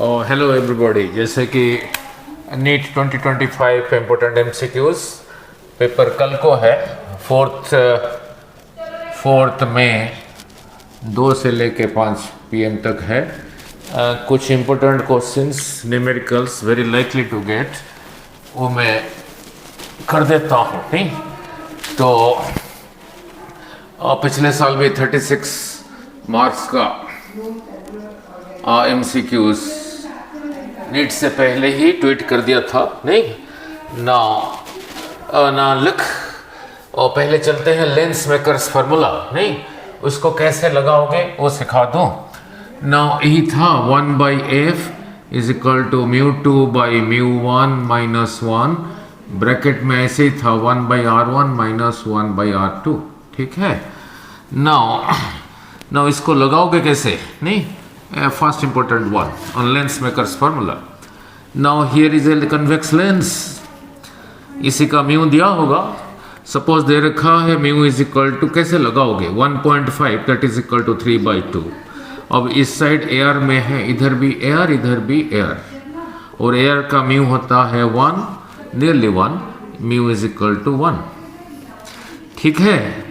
Hello everybody, जैसे कि NEET 2025 important MCQs paper कल को है 4 मई 2 से लेके 5 PM तक है। कुछ important questions numericals very likely to get वो मैं कर देता हूँ। नहीं तो पिछले साल भी 36 मार्क्स का MCQs नीट से पहले ही ट्वीट कर दिया था। नहीं ना लिख और पहले चलते हैं लेंस मेकर्स फार्मूला। नहीं उसको कैसे लगाओगे वो सिखा दूँ ना। यही था 1/f is equal to μ2/μ1 -1 bracket में ऐसे ही था 1/r1 -1/r2। ठीक है ना इसको लगाओगे कैसे? नहीं first important one on lens makers formula. Now here is a convex lens. इसी का म्यू दिया होगा। सपोज दे रखा है म्यू इज इक्वल टू, कैसे लगाओगे 1.5 दैट इज इक्वल टू 3/2। अब इस साइड एयर में है, इधर भी एयर इधर भी एयर, और एयर का म्यू होता है 1 nearly 1, mu is equal to 1। ठीक है,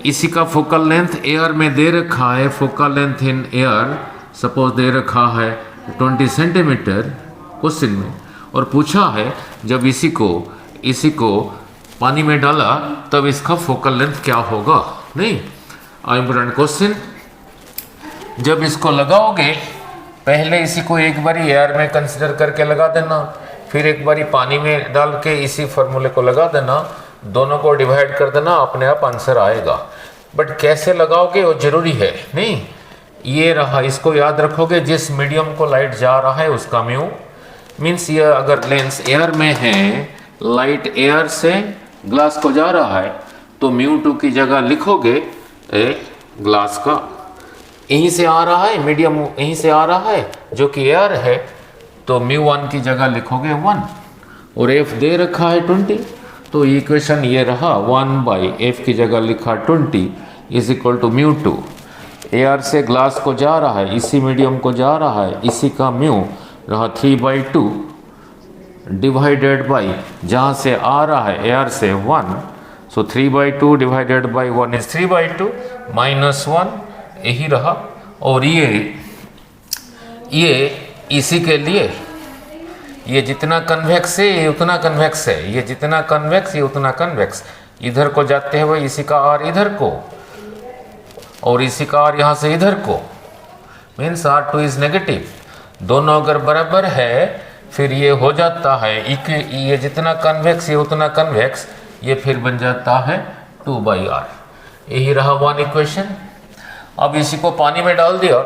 इसी का फोकल लेंथ एयर में दे रखा है। Focal length in air suppose दे रखा है 20 सेंटीमीटर क्वेश्चन में, और पूछा है जब इसी को पानी में डाला तब इसका फोकल लेंथ क्या होगा। नहीं इम्पोर्टेंट क्वेश्चन। जब इसको लगाओगे पहले इसी को एक बारी एयर में कंसिडर करके लगा देना, फिर एक बारी पानी में डाल के इसी फॉर्मूले को लगा देना, दोनों को डिवाइड कर देना, अपने आप आंसर आएगा। बट कैसे लगाओगे वो जरूरी है। नहीं ये रहा, इसको याद रखोगे, जिस मीडियम को लाइट जा रहा है उसका म्यू मीन्स ये अगर लेंस एयर में है, लाइट एयर से ग्लास को जा रहा है तो μ2 की जगह लिखोगे ग्लास का, यहीं से आ रहा है मीडियम, यहीं से आ रहा है जो कि एयर है, तो μ1 की जगह लिखोगे 1, और f दे रखा है 20, तो इक्वेशन ये रहा 1/f की जगह लिखा 20 इज इक्वल टू μ2। एयर से ग्लास को जा रहा है, इसी मीडियम को जा रहा है, इसी का म्यू रहा 3/2 डिवाइडेड बाई जहाँ से आ रहा है एयर से 1, सो 3/2 डिवाइडेड बाई 1 इज 3/2 -1 यही रहा। और ये इसी के लिए ये जितना कन्वेक्स है ये उतना कन्वेक्स है, ये जितना कन्वेक्स ये उतना कन्वेक्स, इधर को जाते हुए इसी का आर इधर को और इसी का आर यहाँ से इधर को, मीन्स R2 इज नेगेटिव। दोनों अगर बराबर है फिर ये हो जाता है ये जितना कन्वेक्स ये उतना कन्वेक्स, ये फिर बन जाता है 2/r। यही रहा 1 इक्वेशन। अब इसी को पानी में डाल दिया,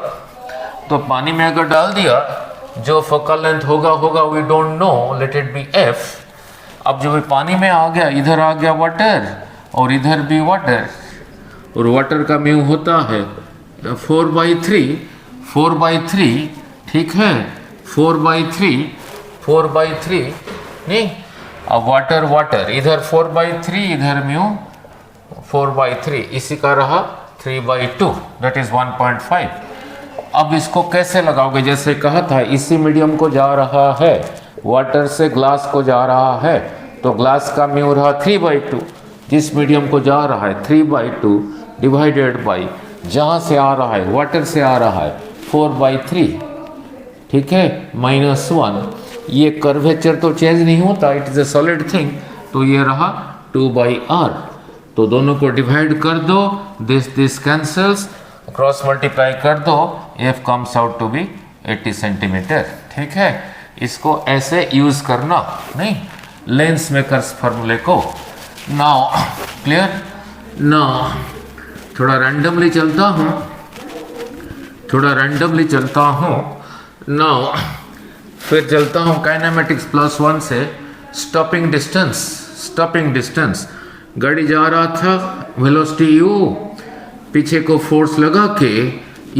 तो पानी में अगर डाल दिया जो फोकल लेंथ होगा we don't know, let it be f। अब जब पानी में आ गया, इधर आ गया वाटर और इधर भी वाटर, और वाटर का म्यू होता है 4/3। ठीक है 4/3 नहीं। अब वाटर इधर 4/3 इधर म्यू 4/3, इसी का रहा 3/2 दैट इज 1.5। अब इसको कैसे लगाओगे? जैसे कहा था इसी मीडियम को जा रहा है, वाटर से ग्लास को जा रहा है, तो ग्लास का म्यू रहा 3/2, जिस मीडियम को जा रहा है 3/2 डिवाइडेड बाई जहाँ से आ रहा है वाटर से आ रहा है 4/3। ठीक है -1। ये कर्वेचर तो चेंज नहीं होता, it is a solid thing, तो ये रहा 2/r। तो दोनों को डिवाइड कर दो, दिस कैंसल्स, क्रॉस मल्टीप्लाई कर दो, f comes out to be 80 centimetre. ठीक है, इसको ऐसे यूज करना नहीं लेंस मेकर्स फार्मूले को। Now clear. नाउ थोड़ा रैंडमली चलता हूँ नाउ फिर चलता हूँ काइनेमेटिक्स +1 से स्टॉपिंग डिस्टेंस। गाड़ी जा रहा था, वेलोसिटी u, पीछे को फोर्स लगा के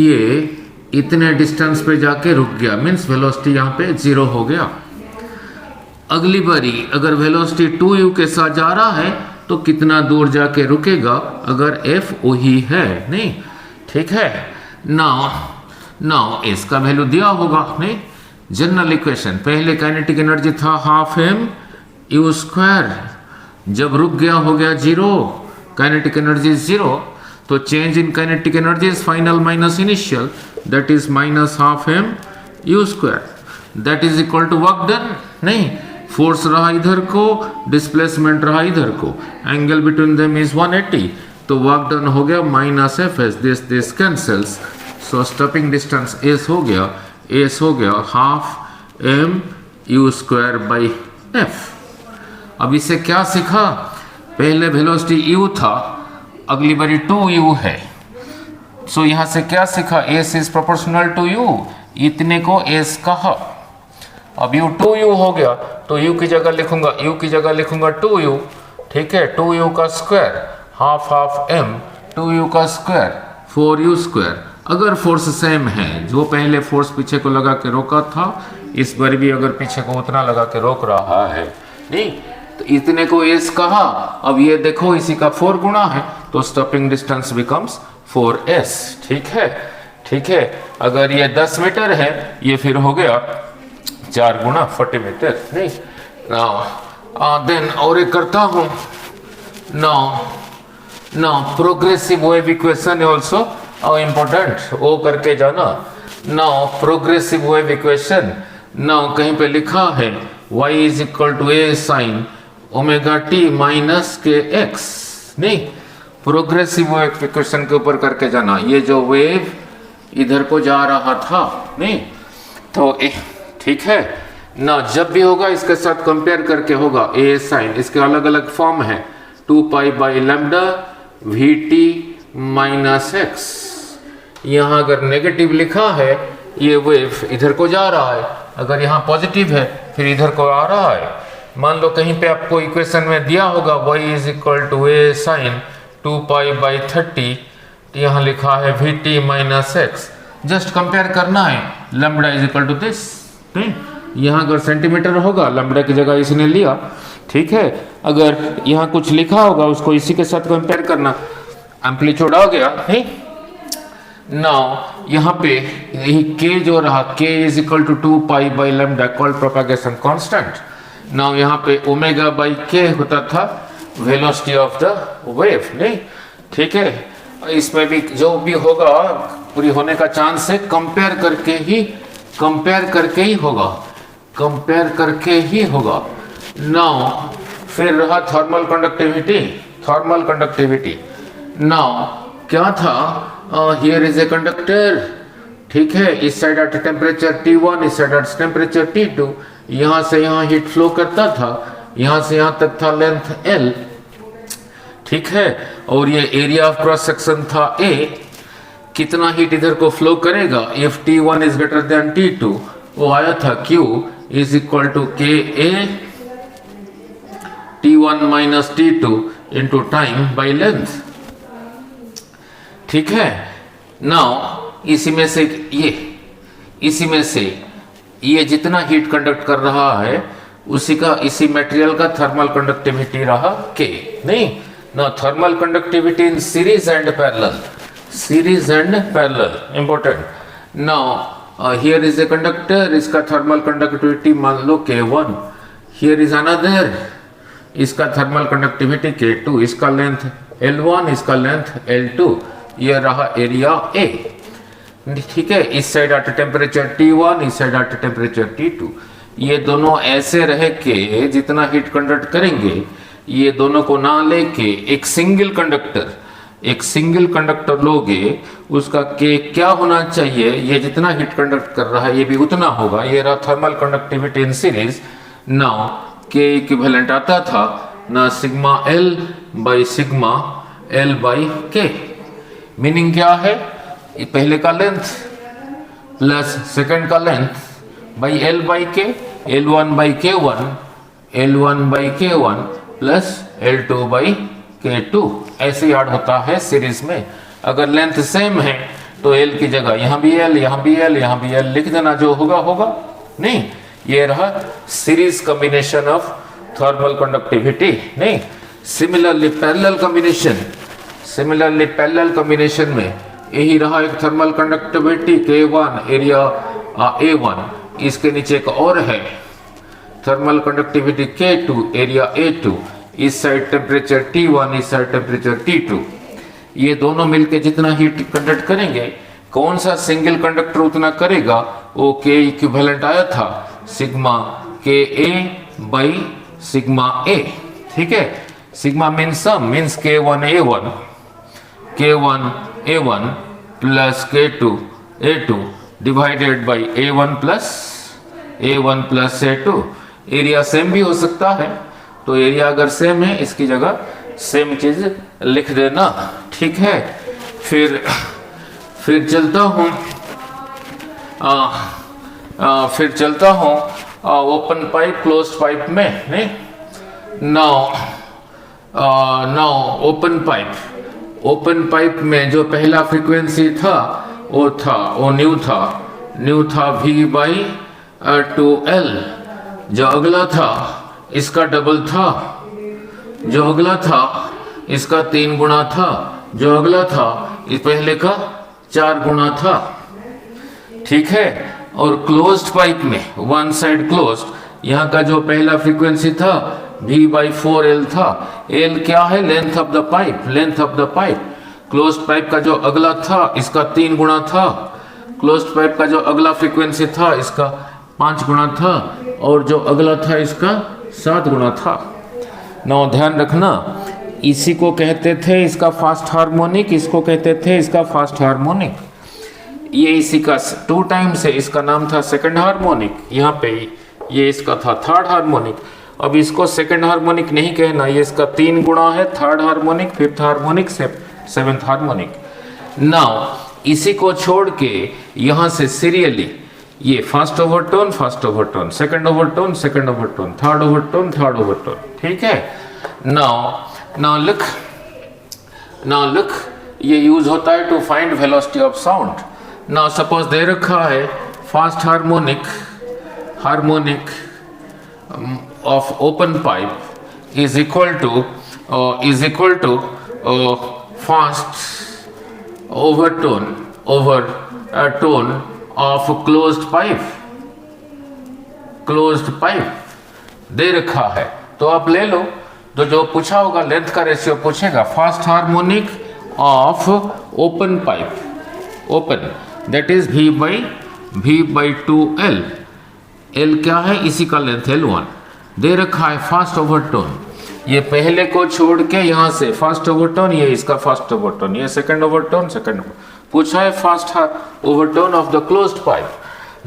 ये इतने डिस्टेंस पे जाके रुक गया, मीन्स वेलोसिटी यहाँ पे 0 हो गया। अगली बारी अगर वेलोसिटी 2u के साथ जा रहा है तो कितना दूर जाके रुकेगा अगर f वही है। नहीं ठीक है, नाउ इसका वैल्यू दिया होगा। नहीं जनरल इक्वेशन, पहले काइनेटिक एनर्जी था हाफ एम यू स्क्वायर, जब रुक गया हो गया जीरो, काइनेटिक एनर्जी जीरो, तो change in kinetic energy is final minus initial, that is minus half M U square, that is equal to work done. नहीं, फोर्स रहा इधर को, डिस्प्लेसमेंट रहा इधर को, एंगल बिटवीन देम इज 180, तो वर्क डन हो गया minus F S, this cancels, so stopping distance S हो गया half M U square by F. अब इसे क्या सीखा, पहले वेलोसिटी यू था, अगली बारी 2u है, सो यहां से क्या सीखा, s is proportional to u, इतने को s कहा। अब u 2u हो गया तो u की जगह लिखूंगा 2u, ठीक है, 2u का स्क्वायर हाफ m, 2u का स्क्वायर 4u स्क्वायर। अगर फोर्स सेम है, जो पहले फोर्स पीछे को लगा के रोका था, इस बार भी अगर पीछे को उतना लगा के रोक रहा है, नहीं तो इतने को s कहा। अब ये देखो इसी का 4 गुना है, तो स्टॉपिंग डिस्टेंस बिकम्स 4s, ठीक है। अगर ये 10 मीटर है, ये फिर हो गया 4 गुना 40 मीटर, नहीं। देन और एक करता हूं, now progressive wave equation also important, वो करके जाना। Now progressive wave equation, now कहीं पे लिखा है y is equal to a sine omega T minus K X, नहीं, प्रोग्रेसिव वेव इक्वेशन के ऊपर करके जाना। ये जो वेव इधर को जा रहा था, नहीं तो ठीक है ना, जब भी होगा इसके साथ कंपेयर करके होगा a साइन, इसके अलग अलग फॉर्म है, 2 pi by lambda we T minus x. यहाँ अगर नेगेटिव लिखा है, ये वेव इधर को जा रहा है, अगर यहाँ पॉजिटिव है फिर इधर को आ रहा है। मान लो कहीं पे आपको इक्वेशन में दिया होगा y is equal to a sine 2 pi by 30, यहाँ लिखा है V T minus X, just compare करना है, lambda is equal to this, यहाँ अगर सेंटीमीटर होगा, लैम्डा की जगह इसने लिया, ठीक है। अगर यहाँ कुछ लिखा होगा, उसको इसी के साथ कंपेयर करना, एम्पलीट्यूड आ गया, नहीं। नाउ यहाँ पे यही k जो रहा, k is equal to 2 pi by lambda called propagation constant. Now यहाँ पे ओमेगा बाई k होता था वेलोसिटी ऑफ द वेव, नहीं, ठीक है। इसमें भी जो भी होगा पूरी होने का चांस है, कंपेयर करके ही होगा। नाउ फिर रहा थर्मल कंडक्टिविटी। नाउ क्या था, हियर इज ए कंडक्टर, ठीक है, इस साइड एट टेम्परेचर T1, इस साइड एट टेम्परेचर T2, यहाँ से यहाँ हीट फ्लो करता था, यहाँ से यहाँ तक था लेंथ L, ठीक है, और ये एरिया ऑफ क्रॉस सेक्शन था A। कितना हीट इधर को फ्लो करेगा, if T1 is greater than T2, वो आया था Q is equal to KA T1 minus T2 into time by length, ठीक है। नाउ इसी में से ये जितना हीट कंडक्ट कर रहा है, इसी मटेरियल का थर्मल कंडक्टिविटी रहा K, नहीं। Now thermal conductivity in series and parallel important. Now here is a conductor, इसका थर्मल कंडक्टिविटी मान लो K1, हियर इज अनदर, इसका थर्मल कंडक्टिविटी K2, इसका लेंथ L1, इसका लेंथ L2, ये रहा एरिया A, ठीक है। इस साइड एट टेम्परेचर T1, इस साइड एट टेम्परेचर T2, ये दोनों ऐसे रह के जितना हीट कंडक्ट करेंगे, ये दोनों को ना लेके एक सिंगल कंडक्टर लोगे, उसका K क्या होना चाहिए, ये जितना हीट कंडक्ट कर रहा है ये भी उतना होगा। ये रहा thermal conductivity in series. Now K equivalent आता था ना sigma L by sigma L by K, meaning क्या है, पहले का लेंथ प्लस सेकंड का length by L by K, L1 by K1 plus L2 by K2, ऐसे याद होता है सीरीज में। अगर लेंथ सेम है तो L की जगह यहाँ भी L, यहाँ भी L, यहाँ भी L लिख देना, जो होगा, नहीं। ये रहा series combination of thermal conductivity, नहीं। सिमिलरली पैरेलल कॉम्बिनेशन में यही रहा एक thermal conductivity K1 area A1 इसके नीचे एक और है, thermal conductivity K2, area A2, इस साइड टेम्परेचर T1, इस साइड टेम्परेचर T2। ये दोनों मिलके जितना हीट कंडक्ट करेंगे, कौन सा सिंगल कंडक्टर उतना करेगा, वो K इक्विवेलेंट आया था sigma KA by sigma A। ठीक है, sigma means sum, means K1A1 plus K2A2 divided by A1 plus A2। Area same भी हो सकता है, तो एरिया अगर सेम है इसकी जगह सेम चीज लिख देना। ठीक है, फिर चलता हूँ ओपन पाइप क्लोज्ड पाइप में। नहीं, नाउ ओपन पाइप में जो पहला फ्रीक्वेंसी था वो न्यू था V बाई 2L। जो अगला था इसका डबल था, जो अगला था इसका 3 गुना था, जो अगला था इस पहले का 4 गुना था। ठीक है, और क्लोज्ड पाइप में वन साइड क्लोज्ड, यहाँ का जो पहला फ्रीक्वेंसी था V बाई 4L था। L क्या है, length of the pipe. Closed pipe का जो अगला था इसका 3 गुना था, क्लोज्ड पाइप का जो अगला फ्रीक्वेंसी था इसका 5 गुना था, और जो अगला था इसका 7 गुना था। ना ध्यान रखना, इसी को कहते थे इसका फास्ट हार्मोनिक, इसको कहते थे इसका फास्ट हार्मोनिक। ये इसी का 2 टाइम्स है, इसका नाम था सेकंड हार्मोनिक। यहाँ पे ये इसका था थर्ड हार्मोनिक। अब इसको सेकंड हार्मोनिक नहीं कहना, ये इसका 3 गुना है, third harmonic, fifth harmonic, seventh harmonic. Now इसी को छोड़ के यहाँ से सीरियली ये first overtone, second overtone, third overtone. ठीक है, नाउ लुक, ये यूज होता है to find velocity of sound. Now suppose दे रखा है first harmonic of open pipe is equal to first overtone of closed pipe दे रखा है। तो आप ले लो, तो जो पूछा होगा लेंथ का रेशियो पूछेगा, fast harmonic of open pipe, open, that is V by 2L। L क्या है, इसी का लेंथ L1 दे रखा है। फास्ट ओवरटोन, ये पहले को छोड़ के यहाँ से फर्स्ट ओवरटोन, ये इसका फर्स्ट ओवरटोन, ये सेकंड ओवरटोन, पूछा है fast overtone of the closed pipe,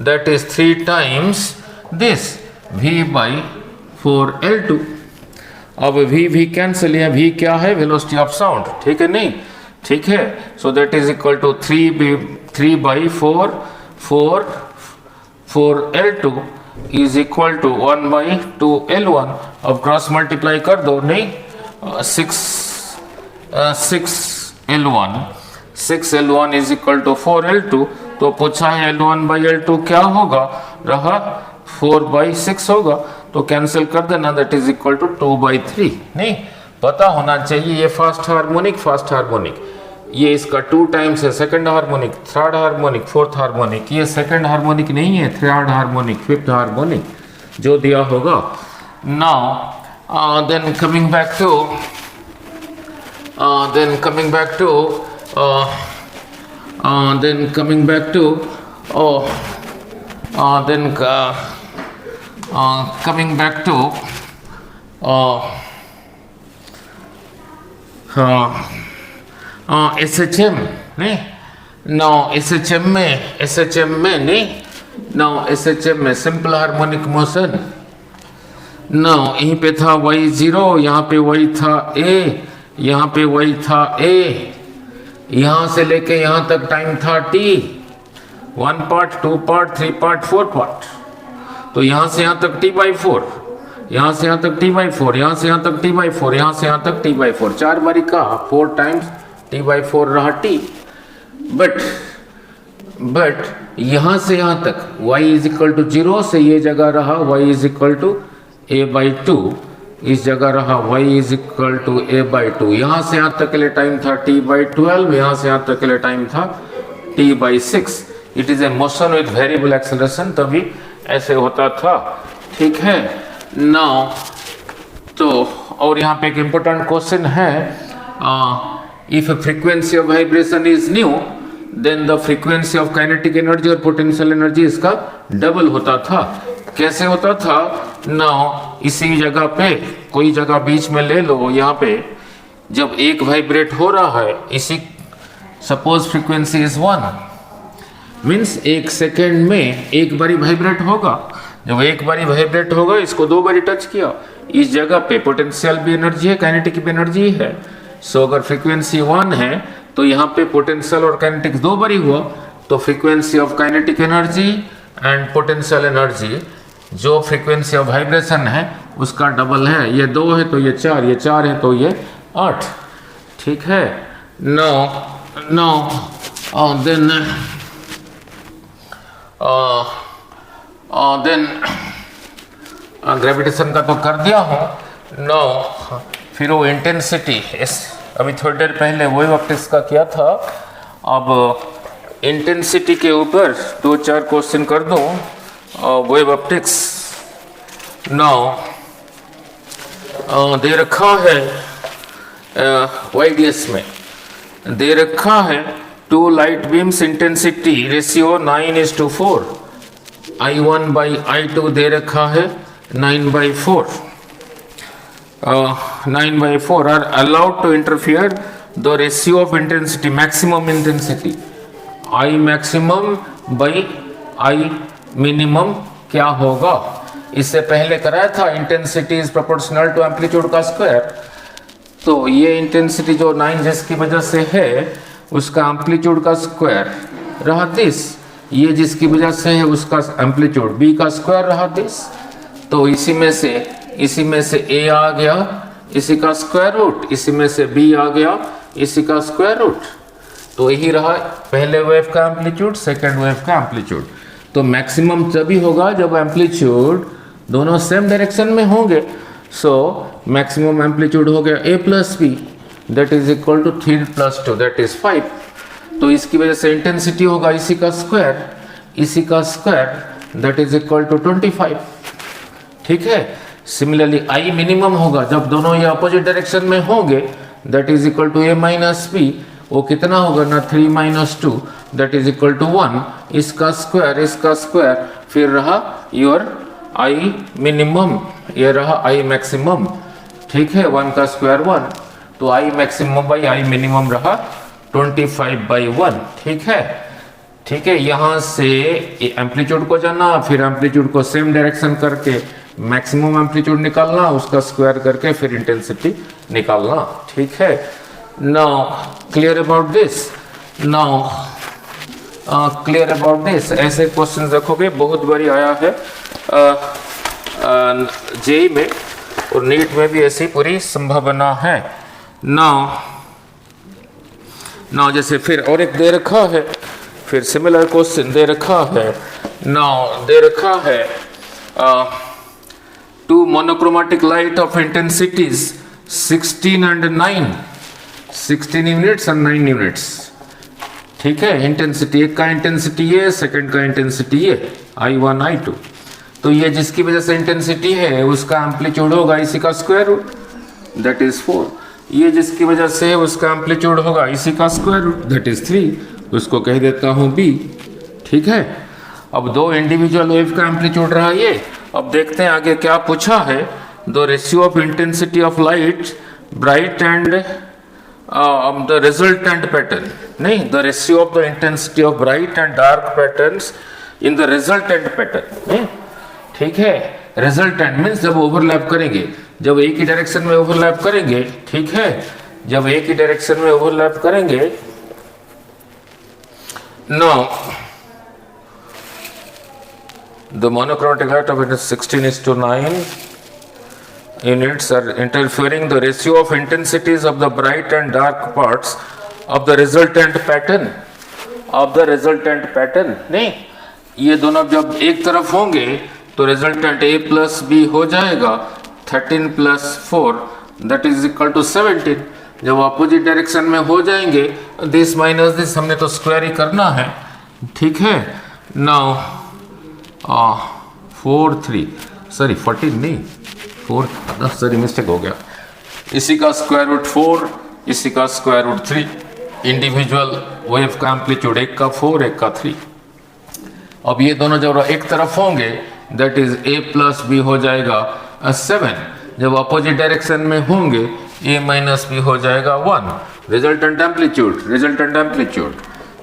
that is 3 times this V by 4L2। अब V कैंसिल है, V क्या है, वेलोसिटी ऑफ साउंड। ठीक है, नहीं ठीक है, so that is equal to 3 by 4L2 is equal to 1 by 2L1। अब क्रॉस मल्टीप्लाई कर दो, नहीं 6L1 is equal to 4L2। तो पूछा है L1 बाई L2 क्या होगा, रहा 4 बाई 6 होगा, तो कैंसिल कर देना, that is equal to 2 by 3। नहीं पता होना चाहिए ये फास्ट हार्मोनिक, ये इसका 2 टाइम्स है, second harmonic, third harmonic, fourth harmonic. ये सेकंड हार्मोनिक नहीं है, थर्ड हार्मोनिक, फिफ्थ हार्मोनिक जो दिया होगा। Now then coming back to SHM, नहीं नाउ SHM में सिंपल हार्मोनिक मोशन। नाउ यहीं पे था y0, यहाँ पे y था a, यहाँ पे y था a, यहाँ से लेके यहाँ तक टाइम था t, 1 part, 2 part, 3 part, 4 part. तो यहाँ से यहाँ तक t बाई 4, यहाँ से यहाँ तक t बाई 4, यहाँ से यहाँ तक t बाई 4, यहाँ से यहाँ तक t बाई 4, 4 बारी का 4 टाइम्स t बाई 4 रहा t। बट यहाँ से यहाँ तक y इज इक्वल टू 0 से ये जगह रहा y is equal to a by 2, इस जगह रहा y is equal to a by 2। यहाँ से यहाँ तक के लिए टाइम था t बाई 12, यहाँ से यहाँ तक के लिए टाइम था t by 6। It is a motion with variable acceleration, तभी ऐसे होता था, ठीक है। नाउ तो और यहाँ पे एक इम्पोर्टेंट क्वेश्चन है, if frequency of vibration is nu then the frequency of kinetic energy और पोटेंशियल एनर्जी इसका डबल होता था। कैसे होता था? नाउ इसी जगह पे कोई जगह बीच में ले लो, यहाँ पे जब एक वाइब्रेट हो रहा है, इसी सपोज फ्रीक्वेंसी इज 1 मीन्स एक सेकेंड में एक बारी वाइब्रेट होगा। जब एक बारी वाइब्रेट होगा, इसको 2 बारी टच किया, इस जगह पे पोटेंशियल भी एनर्जी है, काइनेटिक भी एनर्जी है। सो अगर फ्रीक्वेंसी 1 है तो यहाँ पे पोटेंशियल और काइनेटिक 2 बारी हुआ, तो frequency of kinetic energy and potential energy जो फ्रीक्वेंसी ऑफ वाइब्रेशन है उसका डबल है। ये 2 है तो ये 4, ये 4 है तो ये 8, ठीक है। नो देन ग्रेविटेशन का तो कर दिया हूँ। नो फिर वो इंटेंसिटी, इस अभी थोड़ी देर पहले वेव ऑप्टिक्स का किया था, अब इंटेंसिटी के ऊपर 2-4 क्वेश्चन कर दो वेव ऑप्टिक्स। नाउ दे रखा है वाईडीएस में दे रखा है 2 light beams intensity ratio 9:4, I1/I2 दे रखा है 9/4, 9/4 are allowed to interfere the ratio of intensity, maximum intensity I maximum by I minimum क्या होगा? इससे पहले कराया था intensity is proportional to amplitude का स्क्वायर। तो ये इंटेंसिटी जो 9 जिसकी वजह से है उसका एम्पलीट्यूड का स्क्वायर रहा दिस, ये जिसकी वजह से है उसका एम्पलीट्यूड b का स्क्वायर रहा दिस। तो इसी में से a आ गया, इसी का स्क्वायर रूट, इसी में से b आ गया, इसी का स्क्वायर रूट। तो यही रहा पहले वेव का एम्पलीट्यूड, सेकेंड वेव का एम्पलीट्यूड। तो मैक्सिमम तभी होगा जब एम्पलीट्यूड दोनों सेम डायरेक्शन में होंगे। सो मैक्सिमम एम्पलीट्यूड हो गया a plus B that is equal to 3 + 2 that is 5। तो इसकी वजह से इंटेंसिटी होगा इसी का square that is equal to 25, ठीक है। सिमिलरली आई मिनिमम होगा जब दोनों ये अपोजिट डायरेक्शन में होंगे that is equal to a minus B, वो कितना होगा ना 3 - 2 दैट इज इक्वल टू 1, इसका स्क्वायर फिर रहा योर आई मिनिमम, ये रहा आई मैक्सिमम, ठीक है। 1 का स्क्वायर 1, तो I maximum by I minimum रहा 25/1, ठीक है। यहाँ से एम्पलीट्यूड को जाना, फिर एम्पलीट्यूड को सेम डायरेक्शन करके मैक्सिमम एम्पलीट्यूड निकालना, उसका स्क्वायर करके फिर इंटेंसिटी निकालना, ठीक है। नाउ क्लियर अबाउट दिस, ऐसे क्वेश्चन देखोगे बहुत बारी आया है जेई में और नीट में भी ऐसी पूरी संभावना है। नाउ जैसे फिर और एक दे रखा है, फिर सिमिलर क्वेश्चन दे रखा है। नाउ दे रखा है 2 monochromatic light of intensities 16 and 9, 16 units और 9 यूनिट्स, ठीक है। इंटेंसिटी एक का इंटेंसिटी ये, सेकंड का इंटेंसिटी ये I1 I2। तो ये जिसकी वजह से इंटेंसिटी है उसका एम्पलीट्यूड होगा इसी का स्क्वायर रूट दैट इज 4, ये जिसकी वजह से उसका एम्पलीट्यूड होगा इसी का स्क्वायर रूट दैट इज 3, उसको कह देता हूँ b, ठीक है। अब 2 इंडिविजुअल वेव का एम्पलीट्यूड रहा ये। अब देखते हैं आगे क्या पूछा है। The ratio of intensity of light bright and the resultant pattern, नहीं, the ratio of the intensity of bright and dark patterns in the resultant pattern, नहीं, ठीक है। रिजल्टेंट मीन्स जब ओवरलैप करेंगे, जब एक ही डायरेक्शन में ओवरलैप करेंगे, ठीक है, जब एक ही डायरेक्शन में ओवरलैप करेंगे। Now the monochromatic light of 16:9 units are interfering the ratio of intensities of the bright and dark parts of the resultant pattern, नहीं, ये दोनों जब एक तरफ होंगे तो रिजल्टेंट a प्लस बी हो जाएगा 13 + 4 दैट इज इक्वल टू 17। जब अपोजिट डायरेक्शन में हो जाएंगे दिस माइनस दिस, हमने तो स्क्वायर ही करना है, ठीक है। नाउ 4 3 सॉरी 14 नहीं 4 सॉरी मिस्टेक हो गया। इसी का स्क्वायर रूट 4, इसी का स्क्वायर रूट 3। इंडिविजुअल वेव का एम्पलीट्यूड एक का 4 एक का 3। अब ये दोनों जब एक तरफ होंगे that is a plus B हो जाएगा 7। जब अपोजिट डायरेक्शन में होंगे a माइनस बी हो जाएगा 1। रिजल्टेंट एम्पलीट्यूड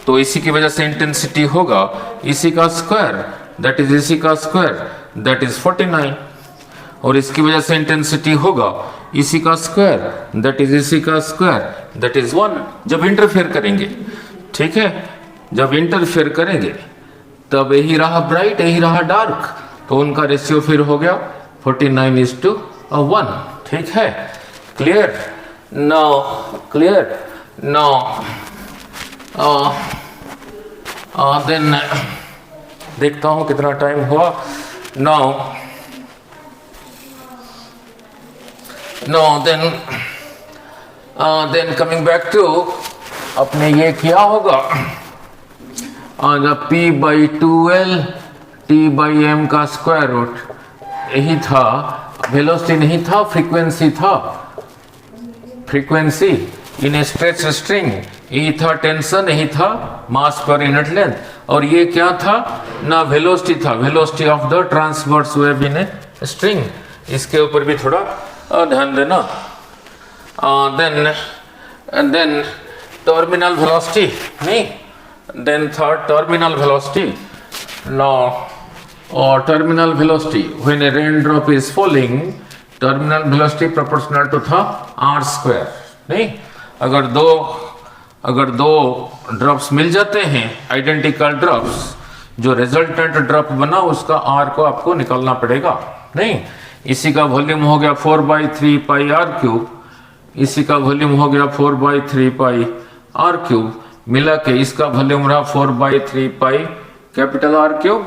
तो इसी की वजह से इंटेंसिटी होगा इसी का स्क्वायर दैट इज इसी का स्क्वायर दैट इज 49। और इसकी वजह से इंटेंसिटी होगा इसी का स्क्वायर दैट इज इसी का स्क्वायर दैट इज 1। जब इंटरफेयर करेंगे, ठीक है, जब इंटरफेयर करेंगे तब यही रहा ब्राइट यही रहा डार्क, तो उनका रेशियो फिर हो गया 49:1। ठीक है, क्लियर नाउ देन देखता हूं कितना टाइम हुआ। Now then coming back to अपने ये किया होगा P/2L T/m का स्क्वायर रूट यही था, वेलोसिटी नहीं था, फ्रीक्वेंसी था। Frequency in A stretch string यही था, टेंशन यही था, मास पर यूनिट लेंथ। और ये क्या था ना, वेलोसिटी था, velocity of the transverse wave in a string. इसके ऊपर भी थोड़ा ध्यान देना। देन टर्मिनल वेलोसिटी नहीं, then third terminal velocity. Now terminal velocity when a raindrop is falling, terminal velocity proportional to था r square। नहीं, अगर दो ड्रॉप्स मिल जाते हैं आइडेंटिकल ड्रॉप्स, जो रिजल्टेंट ड्रॉप बना उसका r को आपको निकालना पड़ेगा। नहीं, इसी का वॉल्यूम हो गया 4/3 पाई r³, इसी का वॉल्यूम हो गया 4/3 पाई r³, मिला के इसका वॉल्यूम रहा 4/3 पाई कैपिटल R³।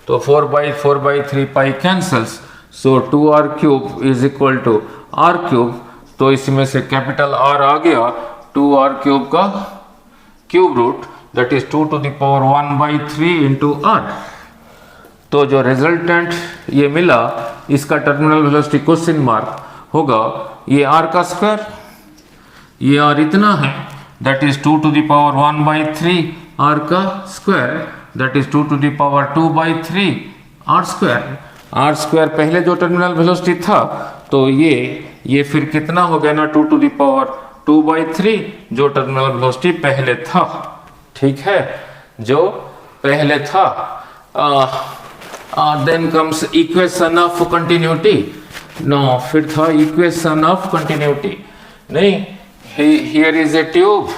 तो 4/3 pi cancels, so 2r³ is equal to r³। तो इसमें से कैपिटल R आ गया 2r³ का cube root that is 2⁻⁴ into r। तो जो रिजल्टेंट ये मिला इसका टर्मिनल वेलोसिटी क्वेश्चन मार्क होगा ये r का स्क्वायर, ये r इतना है that is 2⁻⁴ r का square that is 2⁻²3 r square पहले जो टर्मिनल वेलोसिटी था, तो ये फिर कितना हो गया ना 2⁻²3 जो टर्मिनल वेलोसिटी पहले था। ठीक है, जो पहले था। Then comes equation of continuity. No, फिर था इक्वेशन ऑफ कंटिन्यूटी। नहीं, here is a tube,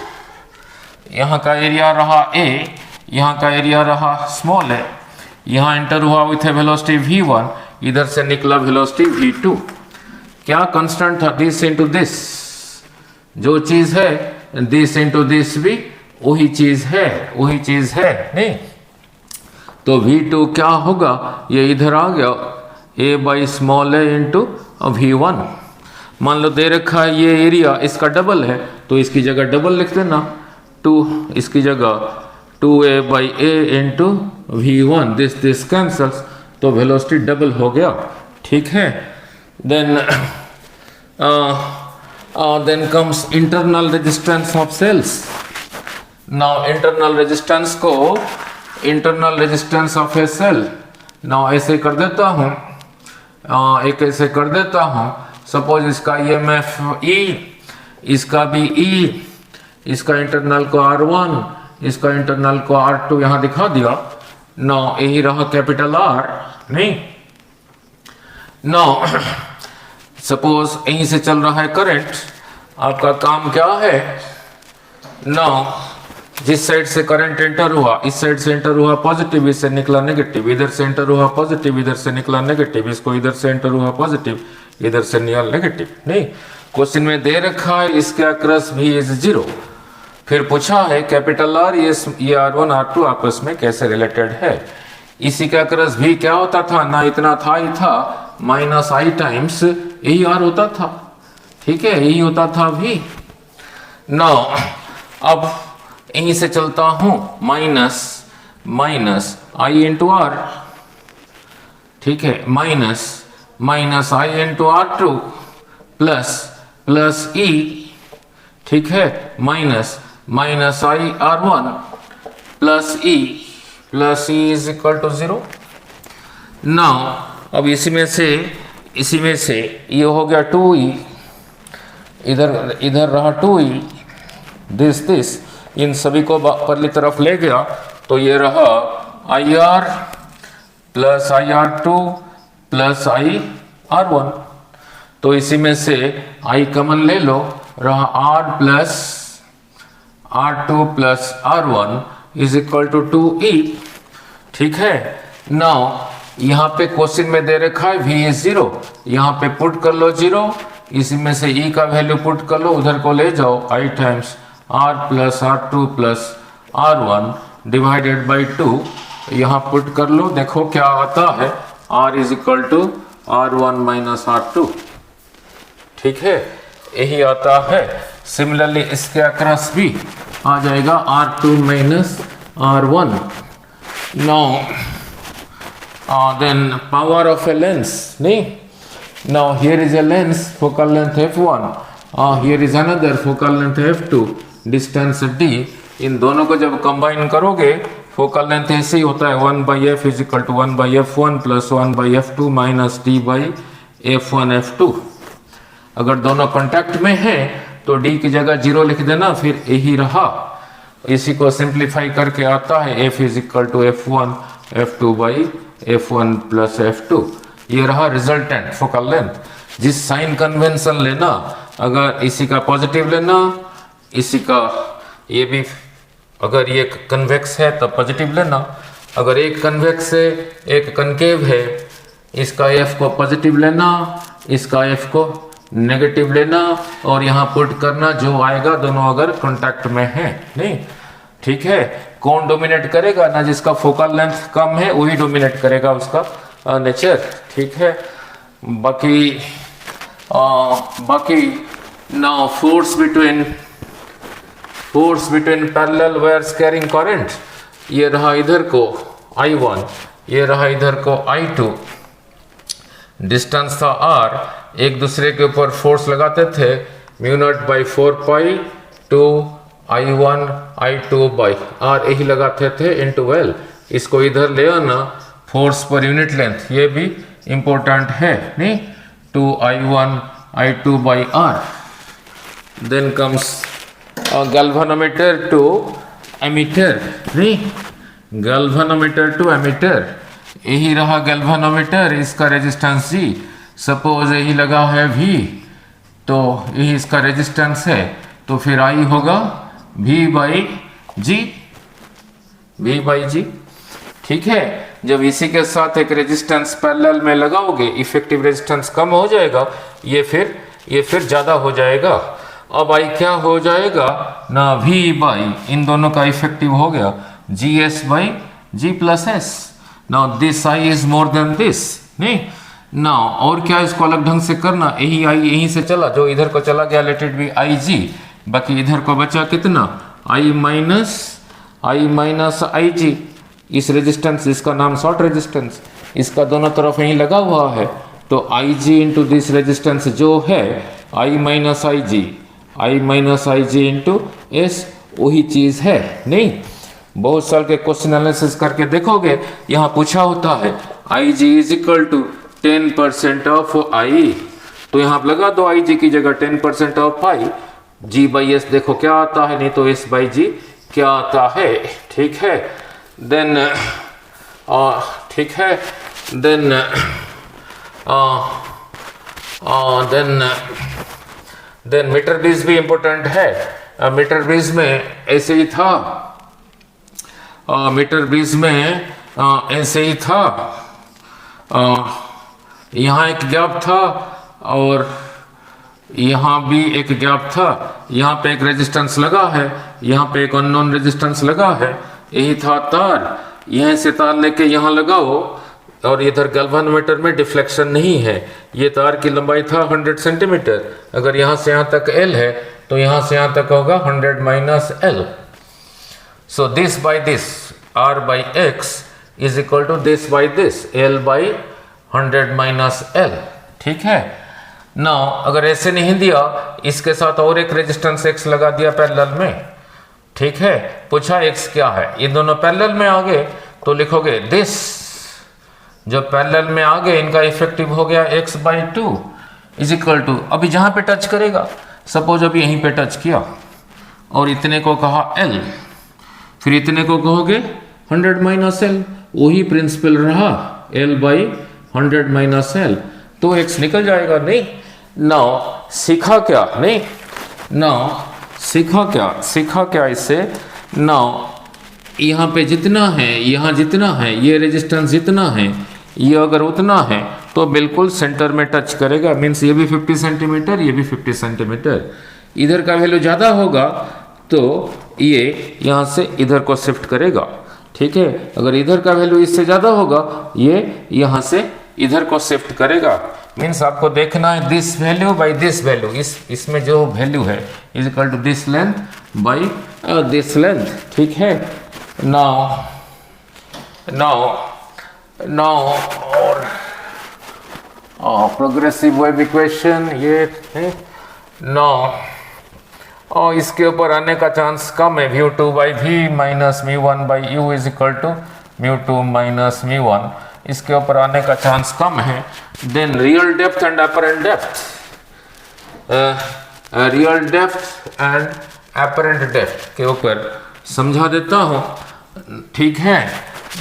यहाँ का एरिया रहा a, यहाँ का एरिया रहा स्मॉल है, यहाँ एंटर हुआ विथ ए वेलोसिटी v1, इधर से निकला वेलोसिटी v2। क्या कांस्टेंट था, दिस इनटू दिस, जो चीज है दिस इनटू दिस भी वही चीज है नहीं। तो v2 क्या होगा, ये इधर आ गया a/a इंटू v1। मान लो दे रखा है ये एरिया इसका डबल है, तो इसकी जगह डबल लिख देना 2, इसकी जगह 2a/a into v1, this cancels, तो वेलोसिटी डबल हो गया। ठीक है, then comes internal resistance of cells. Now internal resistance of a cell, now ऐसे कर देता हूँ, एक ऐसे कर देता हूँ। सपोज इसका EMF E, इसका भी E, इसका इंटरनल को R1, इसका इंटरनल को R2 यहां दिखा दिया। नो, यही रहा कैपिटल R। नहीं, नो, सपोज यहीं से चल रहा है करंट, आपका काम क्या है, नो, जिस साइड से करंट एंटर हुआ इस साइड से एंटर हुआ पॉजिटिव, इससे निकला नेगेटिव, इधर से एंटर हुआ पॉजिटिव, इधर से निकला नेगेटिव, इसको इधर से एंटर हुआ पॉजिटिव, इधर से निकला नेगेटिव। नहीं, क्वेश्चन में दे रखा है इसके अक्रॉस भी इज 0, फिर पूछा है कैपिटल R ये R1 R2 आपस में कैसे रिलेटेड है। इसी का अक्रॉस भी क्या होता था ना, इतना था ही था, -I टाइम्स यही R होता था। ठीक है, यही होता था भी। नो, अब यहीं से चलता हूं माइनस I इंटू R। ठीक है, minus I into R2 plus E, ठीक है, minus I R1 plus E is equal to 0। Now अब इसी में से ये हो गया 2e, इधर रहा 2e, दिस इन सभी को परली तरफ ले गया तो ये रहा IR plus IR2 plus IR1। तो इसी में से I कॉमन ले लो, रहा R plus R2 plus R1 is equal to 2e, ठीक है। नाउ यहाँ पे क्वेश्चन में दे रखा है v इज 0, यहाँ पे पुट कर लो 0, इसी में से e का वैल्यू पुट कर लो, उधर को ले जाओ, I times R plus R2 plus R1 divided by 2, यहाँ पुट कर लो, देखो क्या आता है, R is equal to R1 minus R2, ठीक है, यही आता है। सिमिलरली इसके अक्रॉस भी आ जाएगा R2 minus R1। Now then power of a lens, नहीं, now here is a lens, focal length f1, here is another focal length f2, distance d, इन दोनों को जब कंबाइन करोगे फोकल लेंथ ऐसे ही होता है 1/f is equal to 1/f1 plus 1/f2 minus d by f1 f2। अगर दोनों contact में है तो d की जगह 0 लिख देना, फिर यही रहा, इसी को सिंप्लीफाई करके आता है f is equal to f1 f2 by f1 plus f2। ये रहा रिजल्टेंट फोकल लेंथ। जिस साइन कन्वेंशन लेना, अगर इसी का पॉजिटिव लेना, इसी का ये भी, अगर ये कन्वेक्स है तो पॉजिटिव लेना, अगर एक कन्वेक्स है एक कनकेव है, इसका f को पॉजिटिव लेना, इसका f को नेगेटिव लेना, और यहाँ पुट करना जो आएगा, दोनों अगर कांटेक्ट में है, नहीं, ठीक है। कौन डोमिनेट करेगा ना, जिसका फोकल लेंथ कम है वही डोमिनेट करेगा उसका नेचर, ठीक है। बाकी now force between parallel wires carrying current, ये रहा इधर को I1, ये रहा इधर को I2, डिस्टेंस था R, एक दूसरे के ऊपर फोर्स लगाते थे, μ0/4 पाई to I1 I2 by R, यही लगाते थे इनटू L। इसको इधर ले आना, फोर्स पर यूनिट लेंथ, ये भी इंपॉर्टेंट है, नहीं, 2I1 I2 by R। Then comes galvanometer to ammeter, नहीं, गैल्वेनोमीटर टू एमीटर, यही रहा गैल्वेनोमीटर, इसका रेजिस्टेंस G, सपोज यही लगा है V, तो यही इसका रेजिस्टेंस है, तो फिर I होगा V बाई जी, ठीक है। जब इसी के साथ एक रेजिस्टेंस पैरेलल में लगाओगे, इफेक्टिव रेजिस्टेंस कम हो जाएगा, ये फिर ज्यादा हो जाएगा। अब I क्या हो जाएगा ना, V बाई, इन दोनों का इफेक्टिव हो गया GS by G plus S। Now this I is more than this, नहीं, नाउ और क्या इसको अलग ढंग से करना, यही I यहीं से चला, जो इधर को चला गया लेट इट बी IG, बाकी इधर को बचा कितना, I माइनस IG, इस रेजिस्टेंस, इसका नाम शॉर्ट रेजिस्टेंस, इसका दोनों तरफ यहीं लगा हुआ है, तो IG इंटू दिस रेजिस्टेंस जो है I minus IG into S, वही चीज है, नहीं। बहुत साल के क्वेश्चन एनालिसिस करके देखोगे, यहाँ पूछा होता है IG is equal to 10% of I, तो यहाँ आप लगा दो IG की जगह 10% of I, G by S देखो क्या आता है, नहीं तो S बाई G क्या आता है, ठीक है। देन ठीक है, देन मीटर बेस भी इंपॉर्टेंट है। मीटर बेस में ऐसे ही था, मीटर बेस में ऐसे ही था, यहाँ एक गैप था और यहाँ भी एक गैप था, यहाँ पे एक रेजिस्टेंस लगा है, यहाँ पे एक अननोन रेजिस्टेंस लगा है, यही था तार, यहाँ से तार लेके यहाँ लगाओ, और इधर गैल्वेनोमीटर में डिफ्लेक्शन नहीं है, ये तार की लंबाई था 100 सेंटीमीटर, अगर यहाँ से यहाँ तक L है तो यहाँ से यहाँ तक होगा 100 minus L। So this by this R by X is equal to this by this L by 100 minus L, ठीक है। नाउ अगर ऐसे नहीं दिया, इसके साथ और एक रेजिस्टेंस x लगा दिया पैरेलल में, ठीक है। पूछा x क्या है, ये दोनों पैरेलल में आ गए तो लिखोगे दिस, जब पैरेलल में आ गए इनका इफेक्टिव हो गया x/2 इज इक्वल टू, अभी जहां पे टच करेगा, सपोज अभी यहीं पे टच किया और इतने को कहा l, फिर इतने को कहोगे 100 माइनस एल, वही प्रिंसिपल रहा l/100 माइनस एल, तो x निकल जाएगा। नहीं, नाउ सीखा क्या, नहीं नाउ सीखा क्या इससे। नाउ यहाँ पे जितना है, यहाँ जितना है, ये रेजिस्टेंस जितना है, ये अगर उतना है तो बिल्कुल सेंटर में टच करेगा, मीन्स ये भी 50 सेंटीमीटर, ये भी 50 सेंटीमीटर। इधर का वैल्यू ज़्यादा होगा तो ये यहाँ से इधर को शिफ्ट करेगा, ठीक है। अगर इधर का वैल्यू इससे ज़्यादा होगा, ये यहाँ से इधर को शिफ्ट करेगा। मीन्स आपको देखना है this value by this value, इसमें जो वैल्यू है is equal to this length by this length, ठीक है। नाउ और प्रोग्रेसिव वेव इक्वेशन ये है। नाउ और इसके ऊपर आने का चांस कम है, μ2/v minus μ1/u is equal to μ2 minus μ1, इसके ऊपर आने का चांस कम है। Then real depth and apparent depth, real depth and apparent depth के ऊपर समझा देता हूँ, ठीक है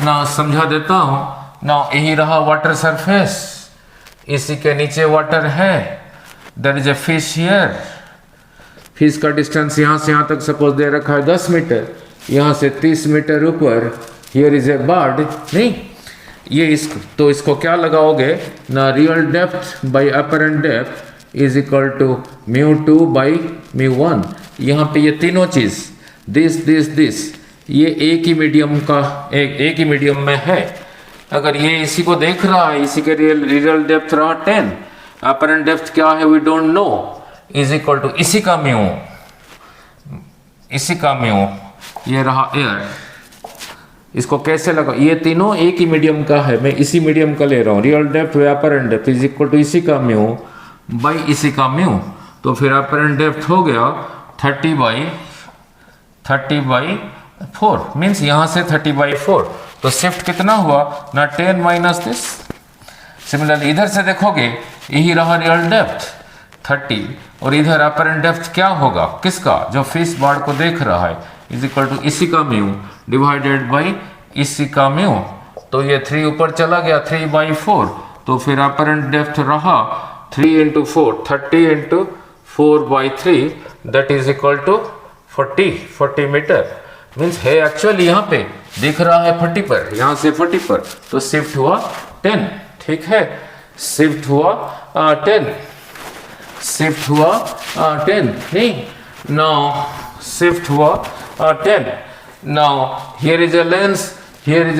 ना, समझा देता हूँ ना। यही रहा वाटर सरफेस, इसी के नीचे वाटर है, there is a fish here, fish का डिस्टेंस यहाँ से यहाँ तक सपोज दे रखा है 10 मीटर, यहाँ से 30 मीटर ऊपर हियर इज ए बर्ड, नहीं ये इसको क्या लगाओगे ना, real depth by apparent depth is equal to μ2/μ1। यहाँ पे ये तीनों चीज दिस ये एक ही मीडियम का एक ही मीडियम में है। अगर ये इसी को देख रहा है, इसी के रियल डेप्थ रहा 10, अपरेंट डेप्थ क्या है we don't know, is equal to इसी का म्यू, ये रहा एयर। इसको कैसे लगा, ये तीनों एक ही मीडियम का है, मैं इसी मीडियम का ले रहा हूँ, real depth apparent depth is equal to इसी का म्यू बाई इसी का म्यू, तो फिर अपरेंट डेप्थ हो गया 30/4, मीन्स यहाँ से 30/4, तो शिफ्ट कितना हुआ ना 10 माइनस दिस। सिमिलरली इधर से देखोगे, यही रहा रियल डेप्थ 30 और इधर अपरेंट डेप्थ क्या होगा किसका, जो फिश बर्ड को देख रहा है, इज इक्वल टू इसी का म्यू डिवाइडेड बाई इसी का म्यू, तो ये 3 ऊपर चला गया 3/4, तो फिर अपरेंट डेप्थ रहा 3 × 4 30 × 4/3 that is equal to 40 metre. Means है एक्चुअली यहाँ पे दिख रहा है 40 पर, यहाँ से 40 पर, तो शिफ्ट हुआ 10, ठीक है, शिफ्ट हुआ 10, नहीं नाउ शिफ्ट हुआ 10। Now here is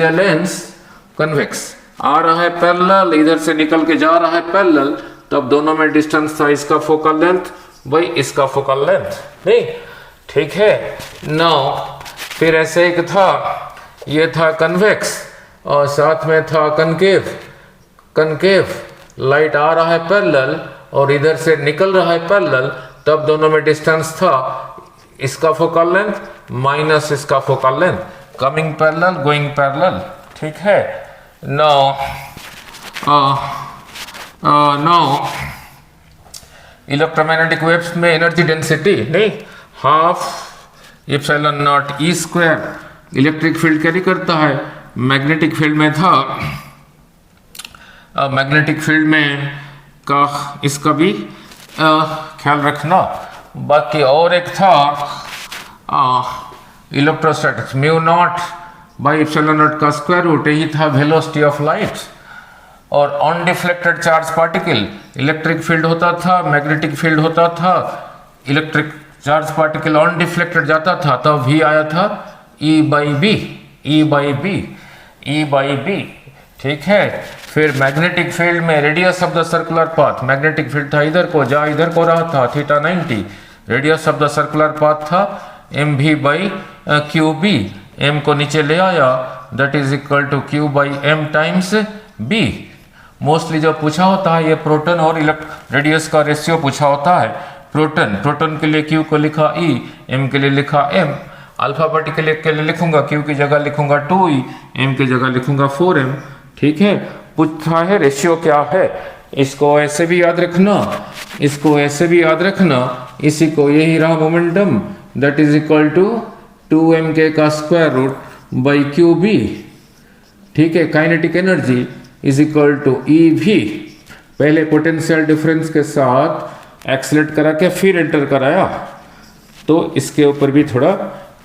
a lens convex, आ रहा है पैरेलल, इधर से निकल के जा रहा है पैरेलल, तब दोनों में डिस्टेंस था इसका फोकल लेंथ बाई इसका फोकल लेंथ, नहीं ठीक है। नाउ फिर ऐसे एक था, ये था कन्वेक्स और साथ में था कनकेव, लाइट आ रहा है पैरेलल और इधर से निकल रहा है पैरेलल, तब दोनों में डिस्टेंस था इसका फोकल लेंथ माइनस इसका focal length, coming parallel going parallel, ठीक है। नाउ इलेक्ट्रोमैग्नेटिक वेव्स में एनर्जी डेंसिटी नहीं, half epsilon not E square electric field carry करता है। मैग्नेटिक फील्ड में था, मैग्नेटिक फील्ड में का इसका भी ख्याल रखना। बाकी और एक था electrostatics, mu naught by epsilon not का स्क्वायर रूट, यही था वेलोसिटी ऑफ लाइट। और undeflected charge particle, electric field होता था, मैग्नेटिक फील्ड होता था, इलेक्ट्रिक चार्ज पार्टिकल अनडिफ्लेक्टेड जाता था, तब भी आया था E बाई बी, ठीक है। फिर मैग्नेटिक फील्ड में radius of the circular path, magnetic field था इधर को, जा इधर को रहा था theta 90, radius of the circular path था mv/qb, m को नीचे ले आया that is equal to q/m times b, mostly जो पूछा होता है ये प्रोटॉन और रेडियस का रेशियो पूछा होता है। प्रोटॉन के लिए Q को लिखा E, M के लिए लिखा M। अल्फाबेट के लिए लिखूंगा, Q की जगह लिखूंगा 2E, M की जगह लिखूंगा 4M। ठीक है, पूछा है रेशियो क्या है, इसको ऐसे भी याद रखना, इसको ऐसे भी याद रखना, इसी को यही रहा momentum, that is equal to 2mk का स्क्वायर रूट बाई QB। ठीक है, kinetic energy is equal to EV। पहले पोटेंशियल डिफरेंस के साथ एक्सलेट करा के फिर एंटर कराया, तो इसके ऊपर भी थोड़ा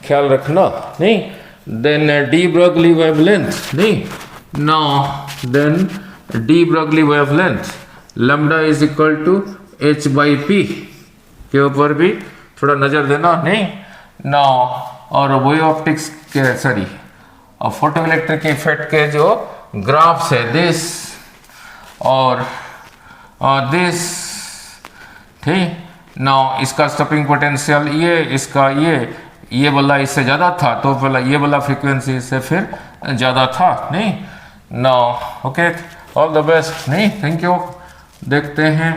ख्याल रखना। नहीं, देन डी ब्रोगली वेवलेंथ, नहीं now then de Broglie wavelength lambda is equal to h by P के ऊपर भी थोड़ा नजर देना। नहीं नाउ, और वेव ऑप्टिक्स के सॉरी फोटो इलेक्ट्रिक इफेक्ट के जो ग्राफ्स है दिस और दिस। ठीक, नाउ इसका स्टॉपिंग पोटेंशियल ये, इसका ये वाला इससे ज़्यादा था, तो वाला ये वाला फ्रीक्वेंसी इससे फिर ज़्यादा था। नहीं now okay, all the best. नहीं, थैंक यू। देखते हैं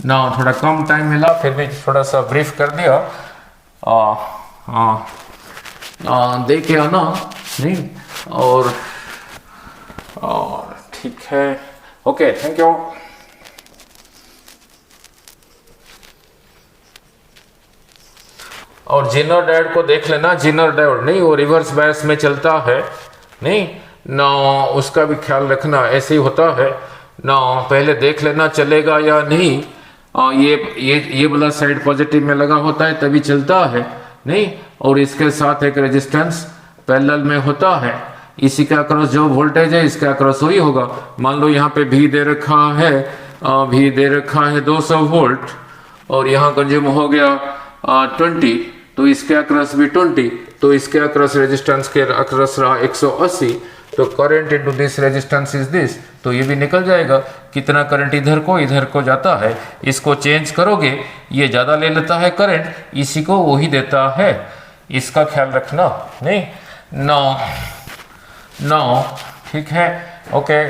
नाउ, थोड़ा कम टाइम मिला फिर भी थोड़ा सा ब्रीफ कर दिया। देखे आना। नहीं, और ठीक है, ओके, थैंक यू। और जिनर डायोड को देख लेना, जिनर डायोड नहीं वो रिवर्स बायस में चलता है। नहीं ना, उसका भी ख्याल रखना, ऐसे ही होता है ना, पहले देख लेना चलेगा या नहीं। ये वाला साइड पॉजिटिव में लगा होता है तभी चलता है। नहीं, और इसके साथ एक रेजिस्टेंस पैरेलल में होता है, इसी के अक्रॉस जो वोल्टेज है इसके अक्रॉस वही होगा। मान लो यहाँ पे भी दे रखा है, 200 वोल्ट और यहाँ कंज्यूम हो गया 20, तो इसके अक्रॉस भी 20, तो इसके अक्रॉस रेजिस्टेंस के अक्रॉस रहा 180, तो current into this resistance is this, तो ये भी निकल जाएगा कितना करंट इधर को जाता है। इसको चेंज करोगे ये ज़्यादा ले लेता है करंट, इसी को वही देता है, इसका ख्याल रखना। नहीं नो ठीक है, ओके।